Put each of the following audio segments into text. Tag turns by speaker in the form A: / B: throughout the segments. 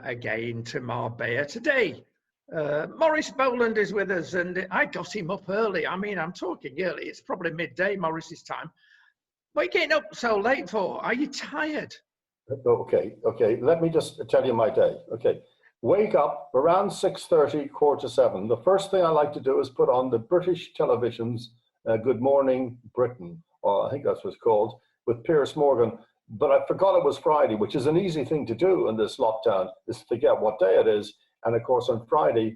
A: again to Marbella today. Maurice Boland is with us, and I got him up early. I mean, I'm talking early. It's probably midday, Maurice's time. What are you getting up so late for? Are you tired?
B: Okay. Let me just tell you my day. Okay. Wake up around 6:30, 6:45. The first thing I like to do is put on the British television's Good Morning Britain, or I think that's what it's called, with Piers Morgan. But I forgot it was Friday, which is an easy thing to do in this lockdown, is to forget what day it is. And of course, on Friday,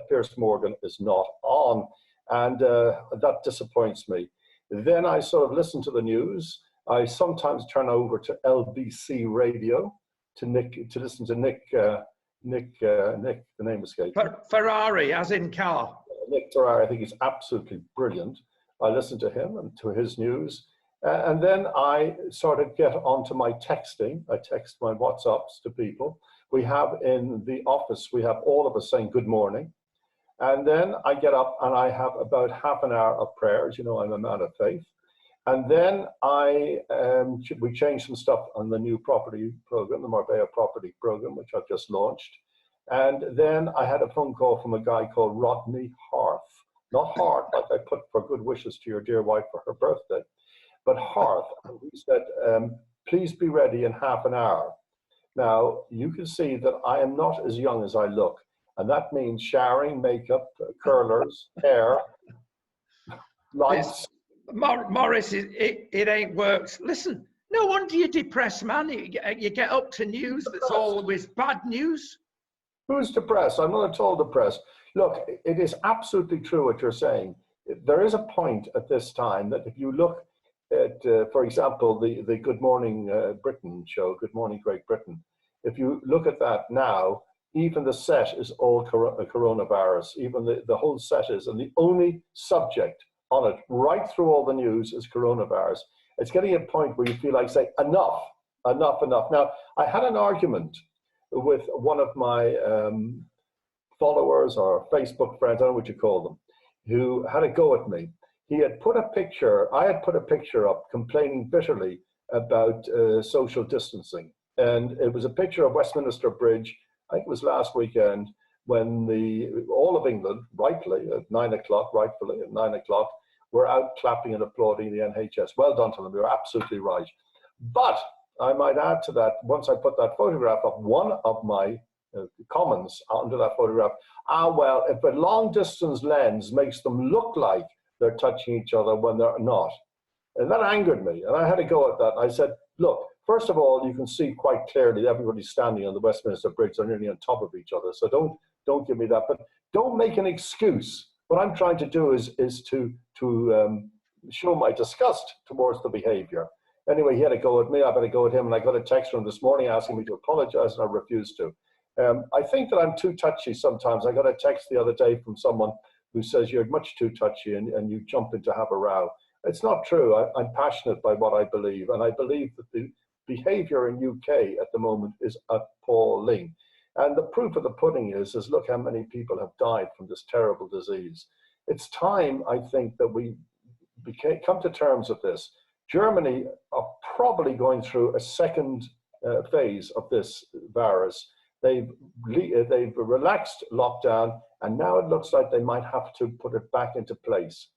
B: Piers Morgan is not on, and that disappoints me. Then I sort of listen to the news. I sometimes turn over to LBC Radio to listen to Nick, the name escapes me.
A: Ferrari, as in car.
B: Nick Ferrari, I think he's absolutely brilliant. I listen to him and to his news. And then I sort of get onto my texting. I text my WhatsApps to people. We have in the office, we have all of us saying good morning. And then I get up and I have about half an hour of prayers. You know, I'm a man of faith. And then we change some stuff on the new property program, the Marbella property program, which I've just launched. And then I had a phone call from a guy called Rodney Hearth. Not Hearth, like I put for good wishes to your dear wife for her birthday, but Hearth. And he said, please be ready in half an hour. Now, you can see that I am not as young as I look. And that means showering, makeup, curlers, hair, lights.
A: Maurice, it ain't worked. Listen, no wonder you're depressed, man. You get up to news that's always bad news.
B: Who's depressed? I'm not at all depressed. Look, it is absolutely true what you're saying. There is a point at this time that if you look at, for example, the Good Morning Britain show, Good Morning Great Britain, if you look at that now, even the set is all coronavirus. Even the whole set is, and the only subject on it, right through all the news, is coronavirus. It's getting a point where you feel like saying, enough. Now, I had an argument with one of my followers or Facebook friends, I don't know what you call them, who had a go at me. He had put a picture, I had put a picture up complaining bitterly about social distancing. And it was a picture of Westminster Bridge, I think it was last weekend, when all of England, rightfully, at 9 o'clock, were out clapping and applauding the NHS. Well done to them, you're absolutely right. But I might add to that, once I put that photograph up, one of my comments under that photograph, well, if a long distance lens makes them look like they're touching each other when they're not. And that angered me, and I had to go at that. I said, look, first of all, you can see quite clearly that everybody's standing on the Westminster Bridge, they're nearly on top of each other, so don't give me that, but don't make an excuse. What I'm trying to do is to show my disgust towards the behavior. Anyway, he had a go at me, I had a go at him, and I got a text from him this morning asking me to apologize, and I refused to. I think that I'm too touchy sometimes. I got a text the other day from someone who says you're much too touchy and you jump in to have a row. It's not true. I'm passionate by what I believe, and I believe that the behavior in UK at the moment is appalling. And the proof of the pudding is look how many people have died from this terrible disease. It's time, I think, that we come to terms with this. Germany are probably going through a second phase of this virus. They've relaxed lockdown, and now it looks like they might have to put it back into place.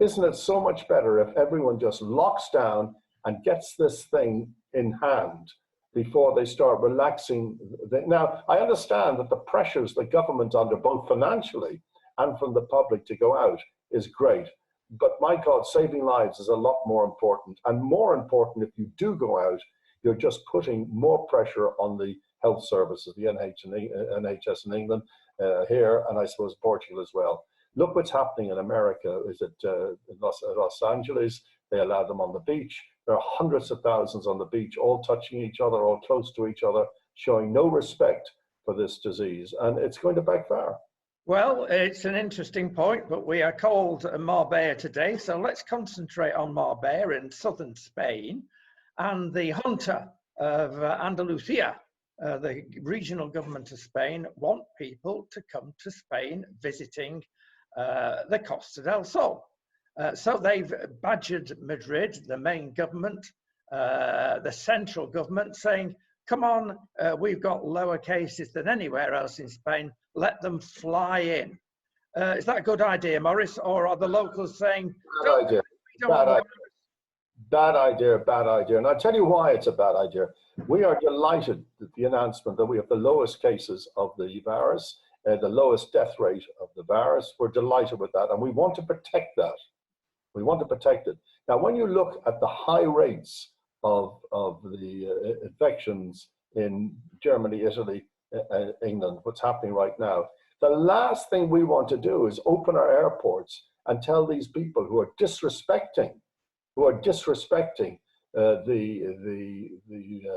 B: Isn't it so much better if everyone just locks down and gets this thing in hand before they start relaxing? Now, I understand that the pressures the government under, both financially and from the public to go out, is great. But my God, saving lives is a lot more important. And more important, if you do go out, you're just putting more pressure on the health services, the NHS in England, here, and I suppose Portugal as well. Look what's happening in America. Is it Los Angeles? They allow them on the beach. There are hundreds of thousands on the beach, all touching each other, all close to each other, showing no respect for this disease. And it's going to backfire.
A: Well, it's an interesting point, but we are called Marbella today. So let's concentrate on Marbella in southern Spain. And the junta of Andalusia, the regional government of Spain, want people to come to Spain visiting the Costa del Sol. So they've badgered Madrid, the main government, the central government, saying, come on, we've got lower cases than anywhere else in Spain, let them fly in. Is that a good idea, Maurice? Or are the locals saying,
B: Bad idea. Bad idea. Bad idea, bad idea. And I'll tell you why it's a bad idea. We are delighted at the announcement that we have the lowest cases of the virus, the lowest death rate of the virus. We're delighted with that, and we want to protect that. We want to protect it. Now, when you look at the high rates of the infections in Germany, Italy, England, what's happening right now, the last thing we want to do is open our airports and tell these people who are disrespecting the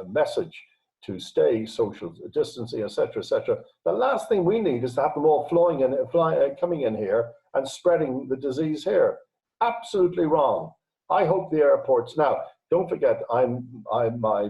B: message to stay social distancing, etc., etc. The last thing we need is to have them all coming in here and spreading the disease here. Absolutely wrong. I hope the airports now. Don't forget, the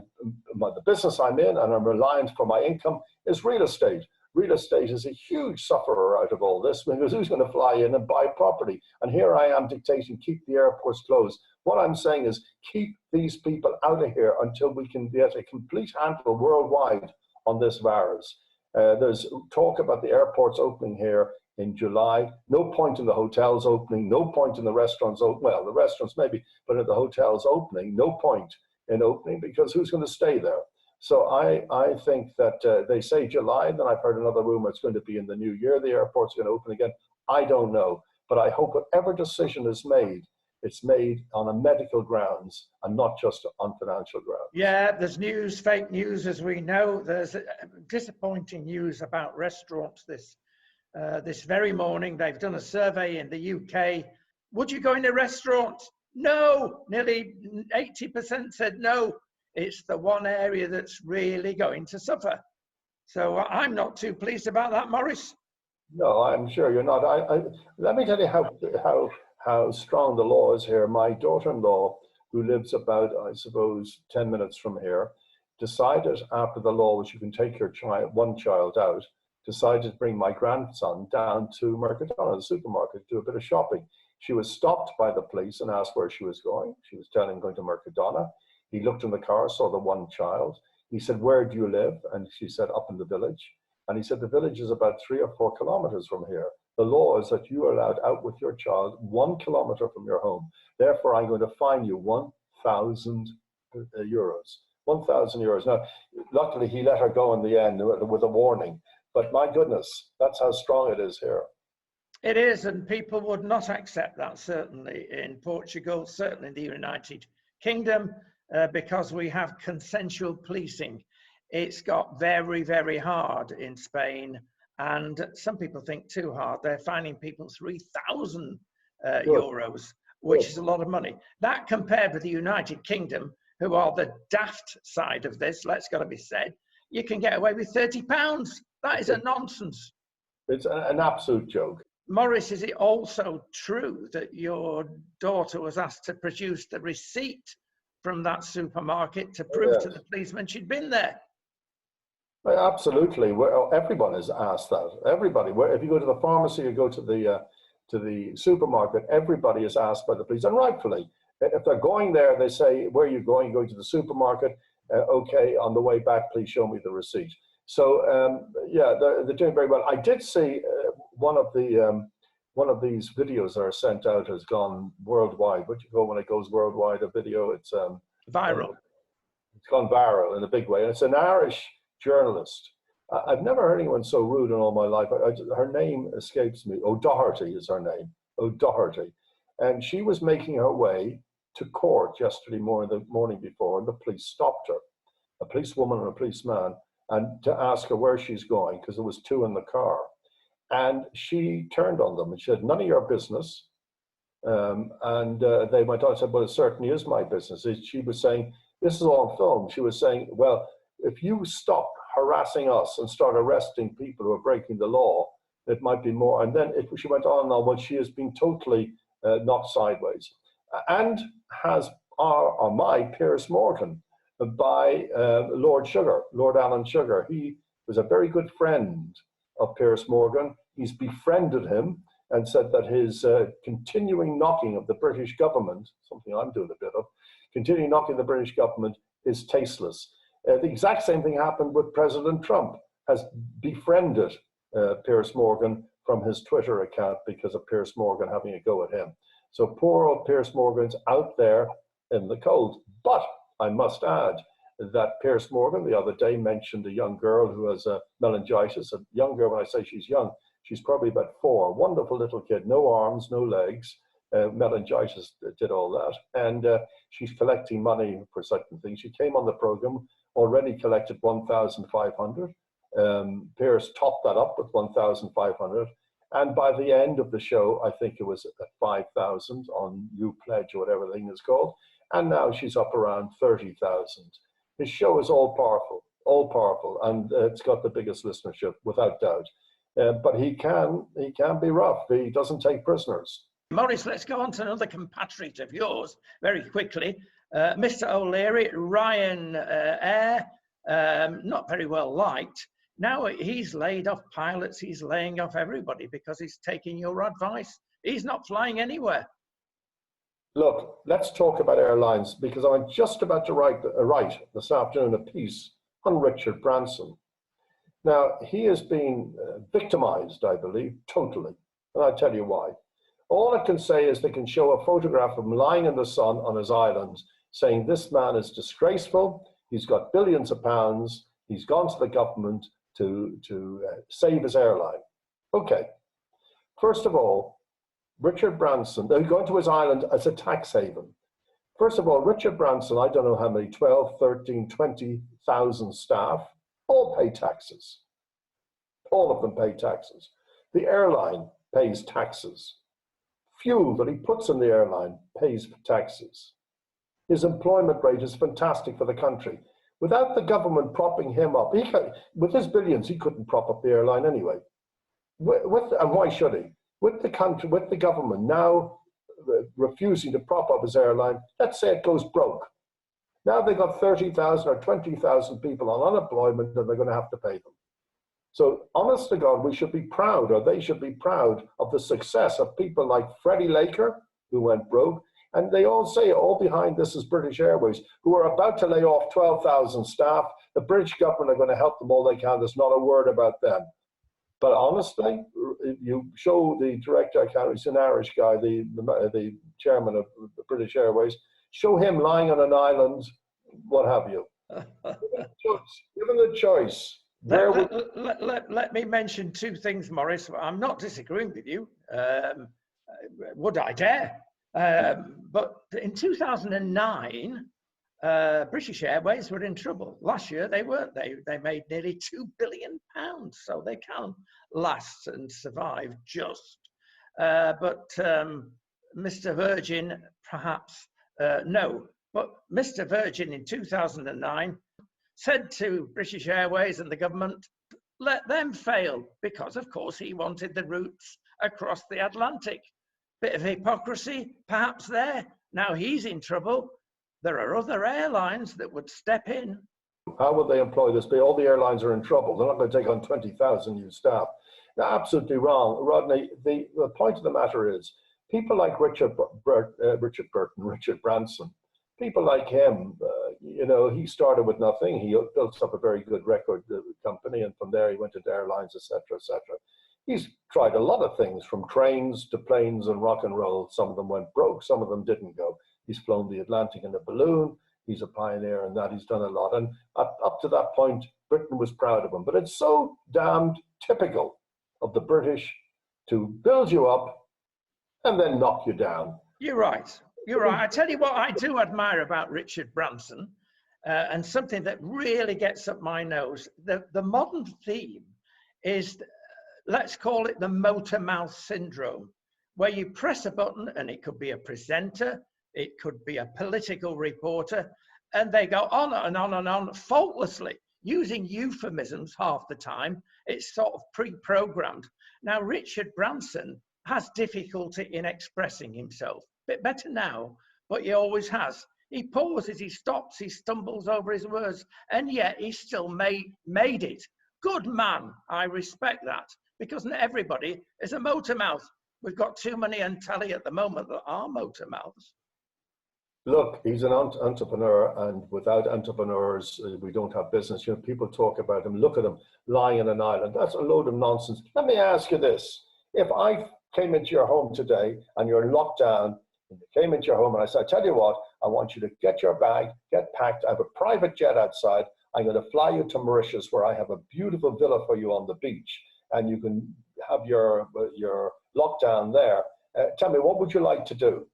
B: business I'm in and I'm reliant for my income is real estate. Real estate is a huge sufferer out of all this because who's going to fly in and buy property? And here I am dictating, keep the airports closed. What I'm saying is keep these people out of here until we can get a complete handle worldwide on this virus. There's talk about the airports opening here in July. No point in the hotels opening, no point in the restaurants opening. Well, the restaurants maybe, but at the hotels opening, no point in opening because who's going to stay there? So I think that they say July, then I've heard another rumor it's going to be in the new year, the airport's going to open again. I don't know, but I hope whatever decision is made, it's made on a medical grounds and not just on financial grounds.
A: Yeah, there's news, fake news, as we know. There's disappointing news about restaurants this very morning. They've done a survey in the UK. Would you go in a restaurant? No, nearly 80% said no. It's the one area that's really going to suffer. So I'm not too pleased about that, Maurice.
B: No, I'm sure you're not. Let me tell you how strong the law is here. My daughter-in-law, who lives about, I suppose, 10 minutes from here, decided after the law was you can take your one child out, decided to bring my grandson down to Mercadona, the supermarket, to do a bit of shopping. She was stopped by the police and asked where she was going. She was telling him going to Mercadona. He looked in the car, saw the one child. He said, where do you live? And she said, up in the village. And he said, the village is about 3 or 4 kilometers from here. The law is that you are allowed out with your child 1 kilometer from your home. Therefore, I'm going to fine you 1,000 euros. 1,000 euros. Now, luckily, he let her go in the end with a warning. But my goodness, that's how strong it is here.
A: It is, and people would not accept that, certainly in Portugal, certainly in the United Kingdom, because we have consensual policing. It's got very, very hard in Spain, and some people think too hard. They're fining people 3,000 euros, which is a lot of money. That compared with the United Kingdom, who are the daft side of this, let's got to be said, you can get away with £30. That is a nonsense.
B: It's an absolute joke.
A: Maurice, is it also true that your daughter was asked to produce the receipt from that supermarket to prove to the policeman she'd been there?
B: Absolutely. Everyone is asked that. Everybody. If you go to the pharmacy, you go to the supermarket, everybody is asked by the police, and rightfully. If they're going there, they say, where are you going? You're going to the supermarket. Okay, on the way back, please show me the receipt. So yeah, they're doing very well. I did see one of these videos that are sent out has gone worldwide. What do you call when it goes worldwide? A video, it's
A: viral.
B: It's gone viral in a big way. And it's an Irish journalist. I've never heard anyone so rude in all my life. Her name escapes me. O'Doherty is her name. O'Doherty, and she was making her way to court yesterday morning, the morning before, and the police stopped her. A policewoman and a policeman, and to ask her where she's going, because there was 2 in the car. And she turned on them and she said, none of your business. They went on and said, well, it certainly is my business. She was saying, this is all film. She was saying, well, if you stop harassing us and start arresting people who are breaking the law, it might be more. And then she went on and on, well, she has been totally knocked sideways. And has my Piers Morgan by Lord Alan Sugar. He was a very good friend of Piers Morgan. He's befriended him and said that his continuing knocking of the British government, something I'm doing a bit of, continuing knocking the British government is tasteless. The exact same thing happened with President Trump, has befriended Piers Morgan from his Twitter account because of Piers Morgan having a go at him. So poor old Piers Morgan's out there in the cold. But I must add that Piers Morgan the other day mentioned a young girl who has meningitis. A young girl, when I say she's young, she's probably about 4. Wonderful little kid, no arms, no legs. Meningitis did all that. And she's collecting money for certain things. She came on the program, already collected 1,500. Piers topped that up with 1,500. And by the end of the show, I think it was at 5,000 on You Pledge or whatever the thing is called. And now she's up around 30,000. His show is all powerful, and it's got the biggest listenership without doubt. But he can be rough. He doesn't take prisoners.
A: Maurice, let's go on to another compatriot of yours very quickly. Mr. O'Leary, Ryan Air, not very well liked. Now he's laid off pilots, he's laying off everybody because he's taking your advice. He's not flying anywhere.
B: Look, let's talk about airlines, because I'm just about to write this afternoon a piece on Richard Branson. Now, he has been victimized, I believe, totally. And I'll tell you why. All I can say is they can show a photograph of him lying in the sun on his island saying this man is disgraceful, he's got billions of pounds, he's gone to the government to save his airline. Okay, first of all, Richard Branson, they're going to his island as a tax haven. First of all, Richard Branson, I don't know how many, 12, 13, 20,000 staff, all pay taxes. All of them pay taxes. The airline pays taxes. Fuel that he puts in the airline pays taxes. His employment rate is fantastic for the country. Without the government propping him up, with his billions, he couldn't prop up the airline anyway. And why should he? With the country, with the government now refusing to prop up his airline, let's say it goes broke. Now they've got 30,000 or 20,000 people on unemployment and they're going to have to pay them. So honest to God, we should be proud, or they should be proud of the success of people like Freddie Laker, who went broke. And they all say all behind this is British Airways, who are about to lay off 12,000 staff. The British government are going to help them all they can. There's not a word about them. But honestly, you show the director, he's an Irish guy, the chairman of the British Airways, show him lying on an island, what have you. Given the choice.
A: Let me mention 2 things, Maurice. I'm not disagreeing with you. Would I dare? But in 2009, British Airways were in trouble. Last year they weren't. They made nearly £2 billion, so they can last and survive just. But Mr. Virgin, perhaps no. But Mr. Virgin in 2009 said to British Airways and the government, let them fail, because of course he wanted the routes across the Atlantic. Bit of hypocrisy, perhaps there. Now he's in trouble. There are other airlines that would step in.
B: How will they employ this? All the airlines are in trouble. They're not going to take on 20,000 new staff. They're absolutely wrong. Rodney, the point of the matter is, people like Richard Branson, people like him, he started with nothing. He built up a very good record company, and from there he went into airlines, etc., etc. He's tried a lot of things, from trains to planes and rock and roll. Some of them went broke, some of them didn't go. He's flown the Atlantic in a balloon. He's a pioneer in that. He's done a lot. And up to that point, Britain was proud of him. But it's so damned typical of the British to build you up and then knock you down.
A: You're right. You're right. I tell you what I do admire about Richard Branson, and something that really gets up my nose. The modern theme is, let's call it the motor mouth syndrome, where you press a button and it could be a presenter, it could be a political reporter, and they go on and on and on faultlessly, using euphemisms half the time. It's sort of pre-programmed. Now, Richard Branson has difficulty in expressing himself. Bit better now, but he always has. He pauses, he stops, he stumbles over his words, and yet he still made it. Good man, I respect that, because not everybody is a motor mouth. We've got too many on telly at the moment that are motor mouths.
B: Look, he's an entrepreneur, and without entrepreneurs, we don't have business. You know, people talk about him. Look at him lying in an island. That's a load of nonsense. Let me ask you this: if I came into your home today and you're locked down, and you came into your home and I said, "Tell you what, I want you to get your bag, get packed. I have a private jet outside. I'm going to fly you to Mauritius, where I have a beautiful villa for you on the beach, and you can have your lockdown there." Tell me, what would you like to do?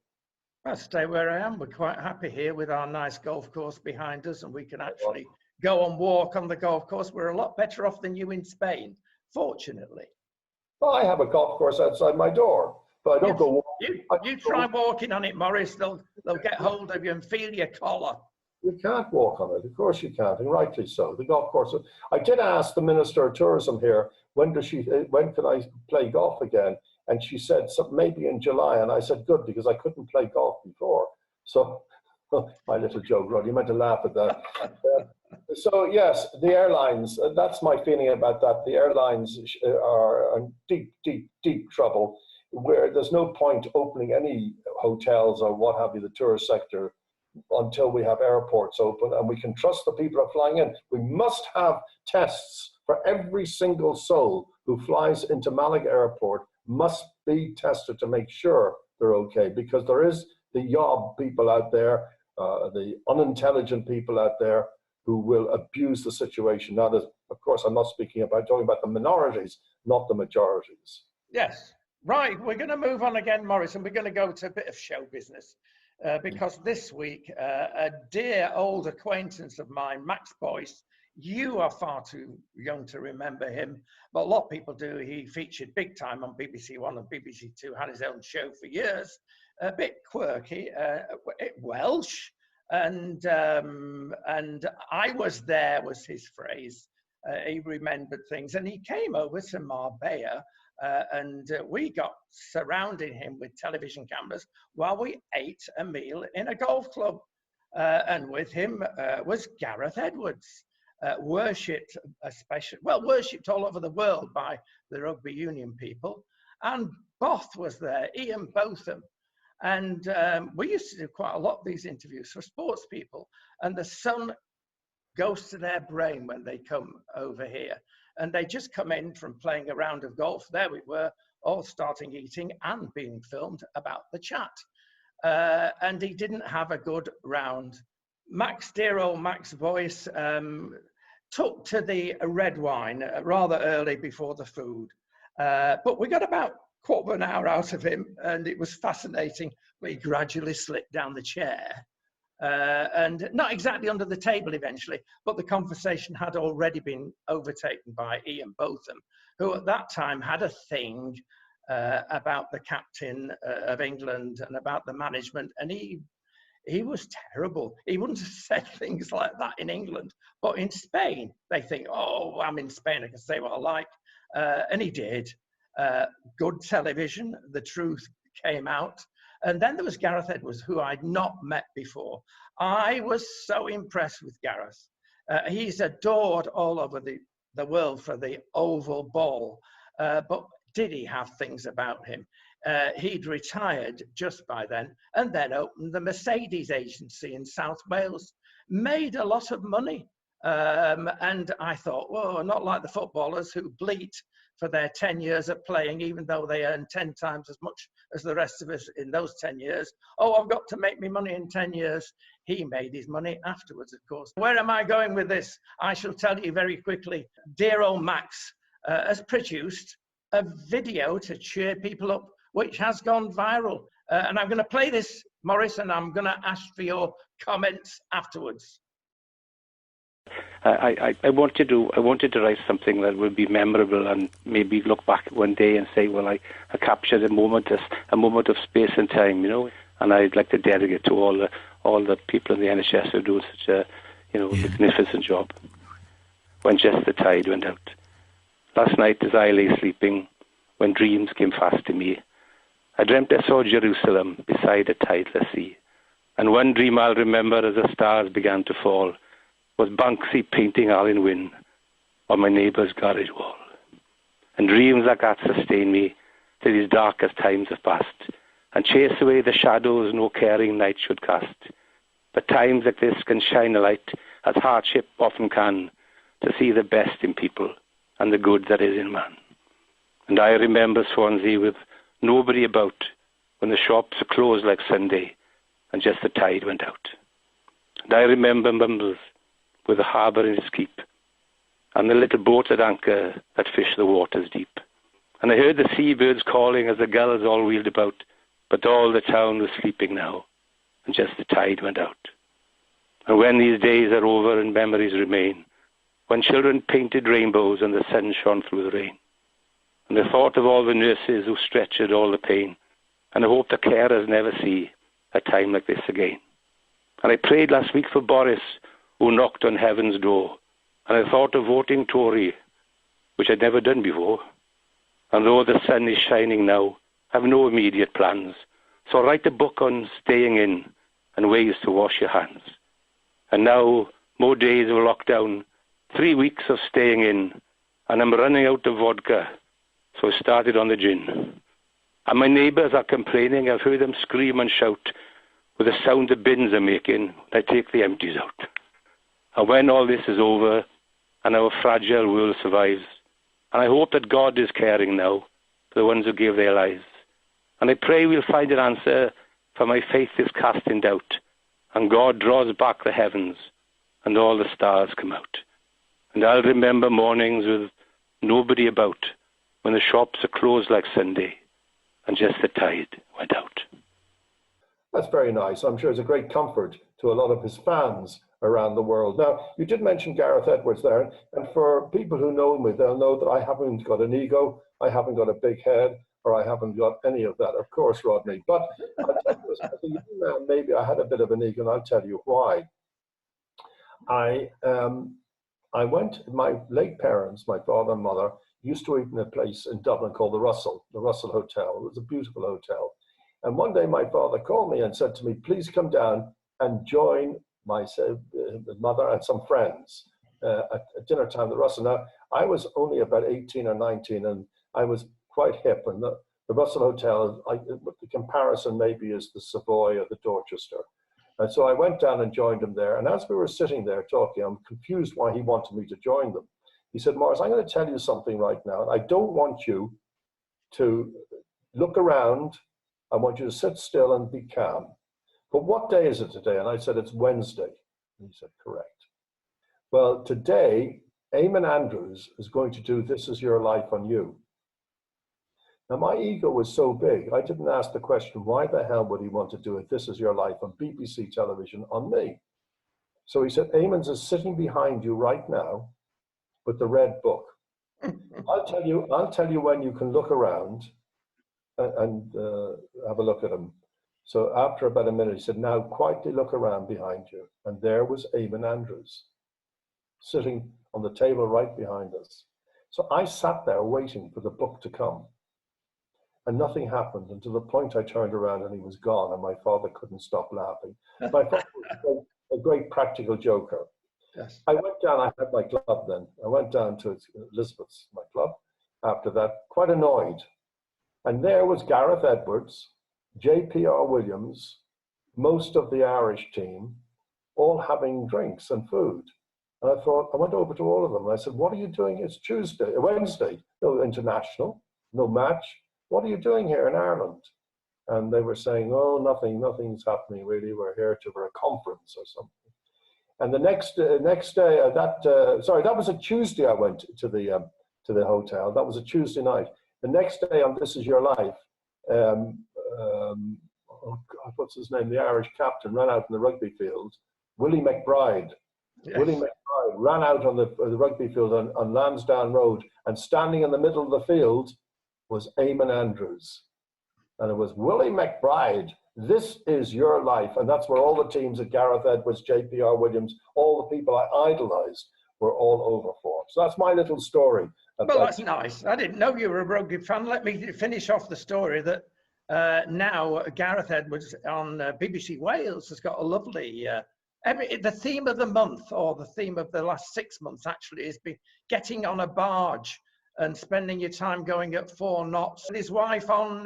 A: I'll stay where I am. We're quite happy here with our nice golf course behind us, and we can actually go and walk on the golf course. We're a lot better off than you in Spain, fortunately.
B: Well, I have a golf course outside my door, but I don't go.
A: You try walking on it, Maurice. They'll get hold of you and feel your collar.
B: You can't walk on it. Of course you can't, and rightly so. The golf course. I did ask the Minister of Tourism here, when can I play golf again? And she said maybe in July. And I said, good, because I couldn't play golf before. So my little joke, Rodney, you meant to laugh at that. So yes, the airlines, that's my feeling about that. The airlines are in deep, deep, deep trouble, where there's no point opening any hotels or what have you, the tourist sector, until we have airports open and we can trust the people who are flying in. We must have tests for every single soul who flies into Malaga Airport, must be tested to make sure they're okay, because there is the yob people out there, the unintelligent people out there who will abuse the situation. Now, of course, I'm not talking about the minorities, not the majorities.
A: Yes. Right, we're going to move on again, Maurice, and we're going to go to a bit of show business. Because this week, a dear old acquaintance of mine, Max Boyce, you are far too young to remember him, but a lot of people do. He featured big time on BBC One and BBC Two, had his own show for years, a bit quirky, Welsh, and I was there was his phrase. He remembered things, and he came over to Marbella. And we got surrounding him with television cameras while we ate a meal in a golf club. And with him was Gareth Edwards, worshipped all over the world by the rugby union people. And Both was there, Ian Botham. And we used to do quite a lot of these interviews for sports people. And the sun goes to their brain when they come over here. And they just come in from playing a round of golf. There we were, all starting eating and being filmed about the chat. And he didn't have a good round. Max, dear old Max Boyce, took to the red wine rather early before the food. But we got about a quarter of an hour out of him, and it was fascinating. But he gradually slipped down the chair. And not exactly under the table eventually, but the conversation had already been overtaken by Ian Botham, who at that time had a thing about the captain of England and about the management, and he was terrible. He wouldn't have said things like that in England, but in Spain, they think, oh, I'm in Spain, I can say what I like, and he did. Good television, the truth came out. And then there was Gareth Edwards, who I'd not met before. I was so impressed with Gareth. He's adored all over the world for the oval ball. But did he have things about him? He'd retired just by then and then opened the Mercedes agency in South Wales, made a lot of money. And I thought, whoa, not like the footballers who bleat for their 10 years of playing, even though they earn 10 times as much as the rest of us in those 10 years. Oh, I've got to make me money in 10 years. He made his money afterwards, of course. Where am I going with this? I shall tell you very quickly. Dear old Max has produced a video to cheer people up, which has gone viral. And I'm going to play this, Maurice, and I'm going to ask for your comments afterwards.
C: I wanted to write something that would be memorable and maybe look back one day and say, well, I captured a moment of space and time, you know. And I'd like to dedicate to all the people in the NHS who do such a magnificent job. When just the tide went out. Last night, as I lay sleeping, when dreams came fast to me, I dreamt I saw Jerusalem beside a tideless sea. And one dream I'll remember as the stars began to fall was Banksy painting Alan Wynne on my neighbour's garage wall. And dreams like that sustain me till these darkest times have passed, and chase away the shadows no caring night should cast. But times like this can shine a light, as hardship often can, to see the best in people and the good that is in man. And I remember Swansea with nobody about, when the shops were closed like Sunday and just the tide went out. And I remember Mumbles with the harbour in its keep, and the little boat at anchor that fished the waters deep. And I heard the seabirds calling as the gulls all wheeled about, but all the town was sleeping now, and just the tide went out. And when these days are over and memories remain, when children painted rainbows and the sun shone through the rain, and the thought of all the nurses who stretchered all the pain, and I hope the carers never see a time like this again. And I prayed last week for Boris, who knocked on heaven's door, and I thought of voting Tory, which I'd never done before. And though the sun is shining now, I have no immediate plans, so I'll write a book on staying in and ways to wash your hands. And now, more days of lockdown, 3 weeks of staying in, and I'm running out of vodka, so I started on the gin. And my neighbours are complaining. I've heard them scream and shout with the sound the bins are making when I take the empties out. And when all this is over and our fragile world survives, and I hope that God is caring now for the ones who gave their lives, and I pray we'll find an answer, for my faith is cast in doubt, and God draws back the heavens and all the stars come out. And I'll remember mornings with nobody about, when the shops are closed like Sunday and just the tide went out.
B: That's very nice. I'm sure it's a great comfort to a lot of his fans around the world. Now, you did mention Gareth Edwards there, and for people who know me, they'll know that I haven't got an ego, I haven't got a big head, or I haven't got any of that, of course, Rodney. But I'll tell you, as a young man, maybe I had a bit of an ego, and I'll tell you why. I went, my late parents, my father and mother, used to eat in a place in Dublin called the Russell Hotel. It was a beautiful hotel. And one day my father called me and said to me, please come down and join my mother and some friends at dinner time at the Russell. Now, I was only about 18 or 19, and I was quite hip. And the Russell Hotel, the comparison maybe is the Savoy or the Dorchester. And so I went down and joined him there. And as we were sitting there talking, I'm confused why he wanted me to join them. He said, Maurice, I'm going to tell you something right now. I don't want you to look around. I want you to sit still and be calm. But what day is it today? And I said, it's Wednesday. And he said, correct. Well, today, Eamon Andrews is going to do This Is Your Life on You. Now, my ego was so big, I didn't ask the question, why the hell would he want to do it? This Is Your Life on BBC television on me. So he said, Eamon's is sitting behind you right now with the red book. I'll tell you when you can look around and have a look at him. So after about a minute, he said, now quietly look around behind you. And there was Eamon Andrews sitting on the table right behind us. So I sat there waiting for the book to come. And nothing happened until the point I turned around and he was gone, and my father couldn't stop laughing. My father was a great practical joker.
A: Yes.
B: I went down, I had my club then. I went down to Elizabeth's, my club, after that, quite annoyed. And there was Gareth Edwards, JPR Williams, most of the Irish team, all having drinks and food. And I thought, I went over to all of them and I said, what are you doing? It's Wednesday, no international, no match. What are you doing here in Ireland? And they were saying, oh, nothing's happening really. We're here for a conference or something. And the next day, that was a Tuesday. I went to the hotel. That was a Tuesday night. The next day on This Is Your Life, oh God, what's his name? The Irish captain ran out in the rugby field. Willie McBride. Yes. Willie McBride ran out on the rugby field on Lansdowne Road, and standing in the middle of the field was Eamon Andrews. And it was Willie McBride, This Is Your Life. And that's where all the teams at Gareth Edwards, JPR Williams, all the people I idolized were all over for. So that's my little story.
A: Well, that's nice. I didn't know you were a rugby fan. Let me finish off the story that now Gareth Edwards on BBC Wales has got a lovely, the theme of the month, or the theme of the last 6 months actually, is getting on a barge and spending your time going at 4 knots. His wife on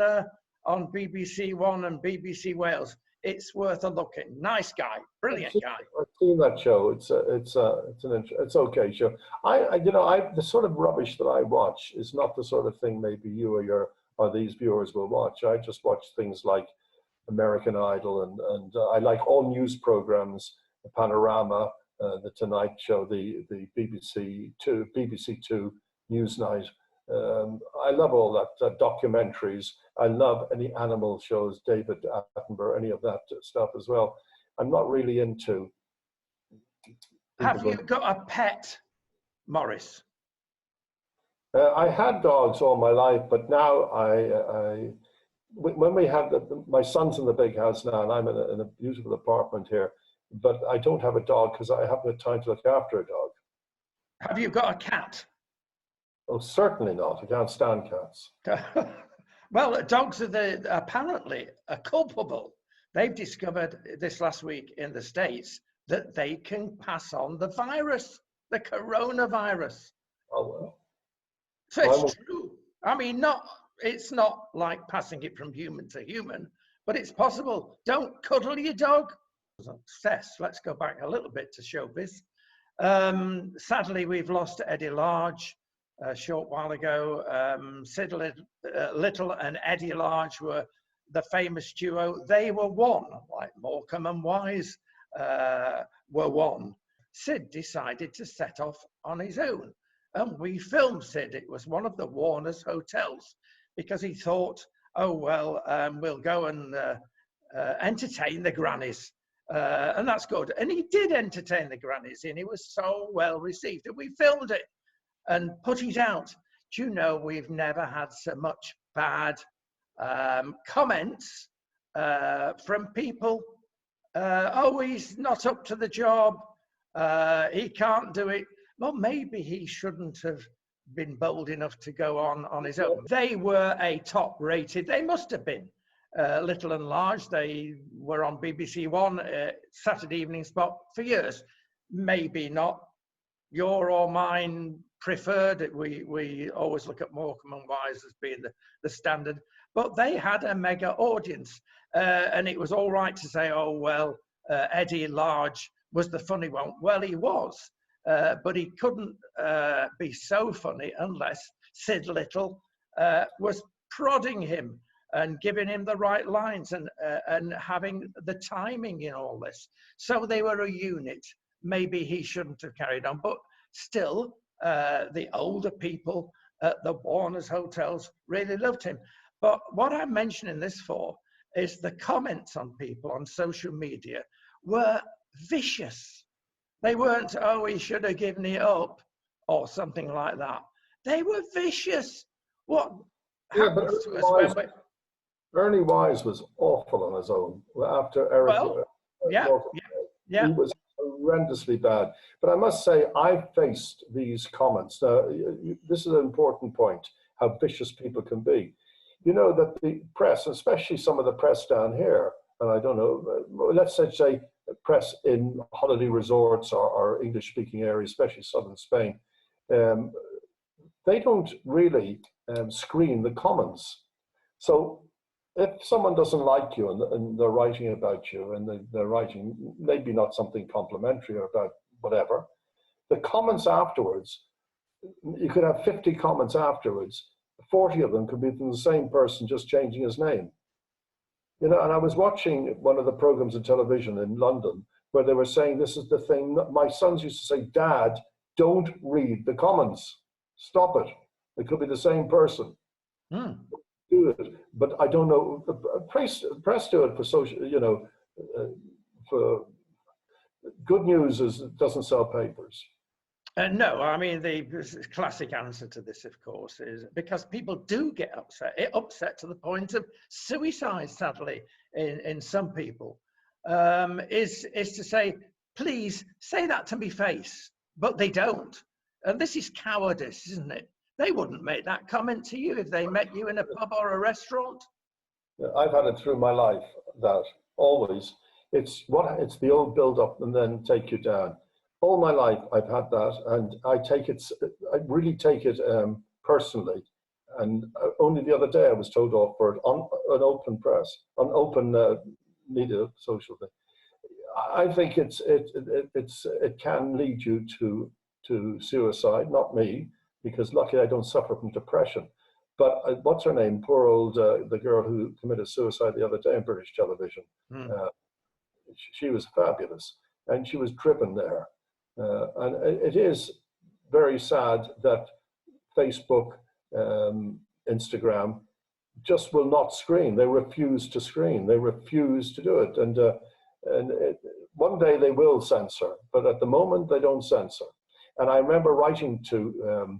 A: BBC One and BBC Wales it's worth a look at. Nice guy, brilliant guy.
B: I've seen that show. It's okay show. The sort of rubbish that I watch is not the sort of thing maybe you or these viewers will watch. I just watch things like American Idol, and I like all news programs, Panorama, the Tonight Show, the BBC Two Newsnight. I love all that, documentaries. I love any animal shows, David Attenborough, any of that stuff as well. I'm not really into.
A: Have you got a pet, Maurice?
B: I had dogs all my life, but now when we have my son's in the big house now, and I'm in a beautiful apartment here, but I don't have a dog because I haven't had time to look after a dog.
A: Have you got a cat?
B: Oh, certainly not. I can't stand cats.
A: Well, dogs are apparently culpable. They've discovered this last week in the States that they can pass on the virus, the coronavirus.
B: Oh, well.
A: So it's true. I mean, it's not like passing it from human to human, but it's possible. Don't cuddle your dog. Obsessed. Let's go back a little bit to showbiz. Sadly, we've lost Eddie Large a short while ago. Sid Little and Eddie Large were the famous duo. They were one, like Morecambe and Wise were one. Sid decided to set off on his own, and we filmed Sid. It was one of the Warner's hotels, because he thought, oh, well, we'll go and entertain the grannies. And that's good. And he did entertain the grannies, and he was so well received. And we filmed it and put it out. Do you know, we've never had so much bad comments from people. Oh, he's not up to the job. He can't do it. Well, maybe he shouldn't have been bold enough to go on his own. They were a top rated, they must have been, Little and Large. They were on BBC One, Saturday evening spot for years. Maybe not your or mine preferred. We always look at Morecambe and Wise as being the standard, but they had a mega audience, and it was all right to say, oh, well, Eddie Large was the funny one. Well, he was. But he couldn't be so funny unless Sid Little was prodding him and giving him the right lines and having the timing in all this. So they were a unit. Maybe he shouldn't have carried on, but still, the older people at the Warner's hotels really loved him. But what I'm mentioning this for is the comments on people on social media were vicious. They weren't, oh, he should have given it up or something like that. They were vicious. What happens to us when
B: Ernie Wise was awful on his own after Eric.
A: Well, yeah.
B: He was horrendously bad. But I must say, I faced these comments. Now, this is an important point, how vicious people can be. You know that the press, especially some of the press down here, and I don't know, let's say press in holiday resorts or English-speaking areas, especially southern Spain, they don't really screen the comments. So if someone doesn't like you and they're writing about you, and they're writing maybe not something complimentary or about whatever, the comments afterwards, you could have 50 comments afterwards, 40 of them could be from the same person just changing his name. You know, and I was watching one of the programs on television in London where they were saying, this is the thing, my sons used to say, Dad, don't read the comments. Stop it. It could be the same person. Do it. But I don't know, the press do it for social, you know, for good news is it doesn't sell papers.
A: No, I mean, the classic answer to this, of course, is because people do get upset. It upset to the point of suicide, sadly, in some people, is to say, please say that to me face, but they don't. And this is cowardice, isn't it? They wouldn't make that comment to you if they met you in a pub or a restaurant.
B: I've had it through my life, that always. It's the old build-up and then take you down. All my life, I've had that, and I really take it personally. And only the other day, I was told off for it on an open media social thing. I think it can lead you to suicide. Not me, because luckily I don't suffer from depression. But what's her name? Poor old the girl who committed suicide the other day on British television. She was fabulous, and she was driven there. And it is very sad that Facebook, Instagram, just will not screen. They refuse to screen. They refuse to do it. And one day they will censor, but at the moment they don't censor. And I remember writing to,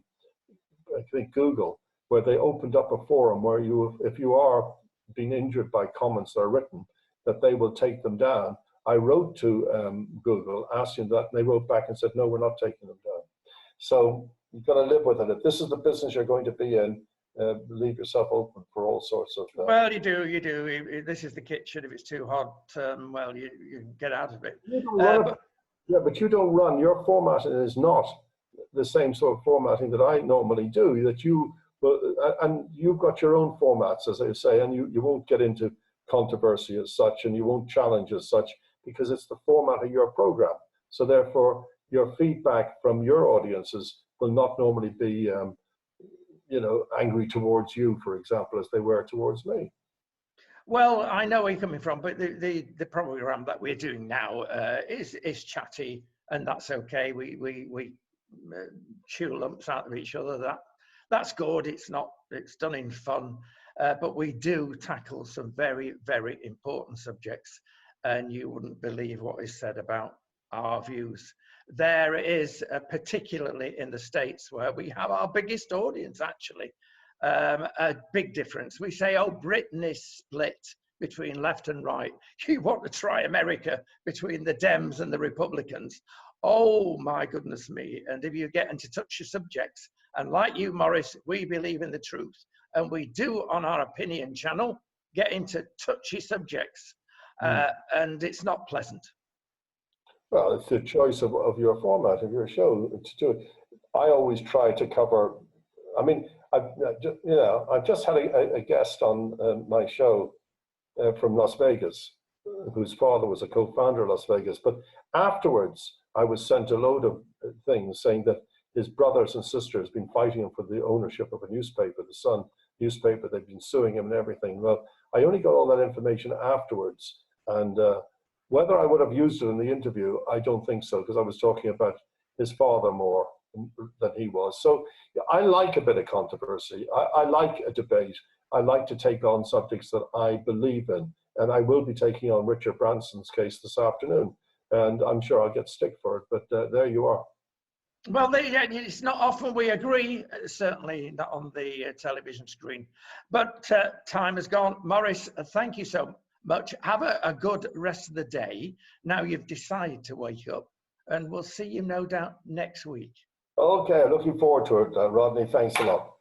B: I think, Google, where they opened up a forum where if you are being injured by comments that are written, that they will take them down. I wrote to Google asking that, and they wrote back and said, no, we're not taking them down. So you've got to live with it. If this is the business you're going to be in, leave yourself open for all sorts of...
A: Well, you do. This is the kitchen. If it's too hot, well, you get out of it.
B: Yeah, but you don't run. Your formatting is not the same sort of formatting that I normally do, that you... and you've got your own formats, as I say, and you won't get into controversy as such, and you won't challenge as such, because it's the format of your program. So therefore, your feedback from your audiences will not normally be, angry towards you, for example, as they were towards me.
A: Well, I know where you're coming from, but the program that we're doing now is chatty, and that's okay. We chew lumps out of each other. That's good. It's done in fun, but we do tackle some very, very important subjects, and you wouldn't believe what is said about our views. There is, particularly in the States, where we have our biggest audience, actually, a big difference. We say, oh, Britain is split between left and right. You want to try America between the Dems and the Republicans. Oh, my goodness me. And if you get into touchy subjects, and like you, Maurice, we believe in the truth. And we do, on our opinion channel, get into touchy subjects. And it's not pleasant.
B: Well, it's the choice of your format, of your show to do it. I always try to cover, I mean, I've just had a guest on my show from Las Vegas, whose father was a co-founder of Las Vegas. But afterwards, I was sent a load of things saying that his brothers and sisters been fighting him for the ownership of a newspaper, the Sun newspaper. They've been suing him and everything. Well, I only got all that information afterwards. And whether I would have used it in the interview, I don't think so, because I was talking about his father more than he was. So I like a bit of controversy. I like a debate. I like to take on subjects that I believe in. And I will be taking on Richard Branson's case this afternoon. And I'm sure I'll get stick for it, but there you are.
A: Well, it's not often we agree, certainly not on the television screen. But time has gone. Maurice, thank you so much. Have a good rest of the day. Now you've decided to wake up, and we'll see you no doubt next week.
B: Okay, looking forward to it, Rodney. Thanks a lot.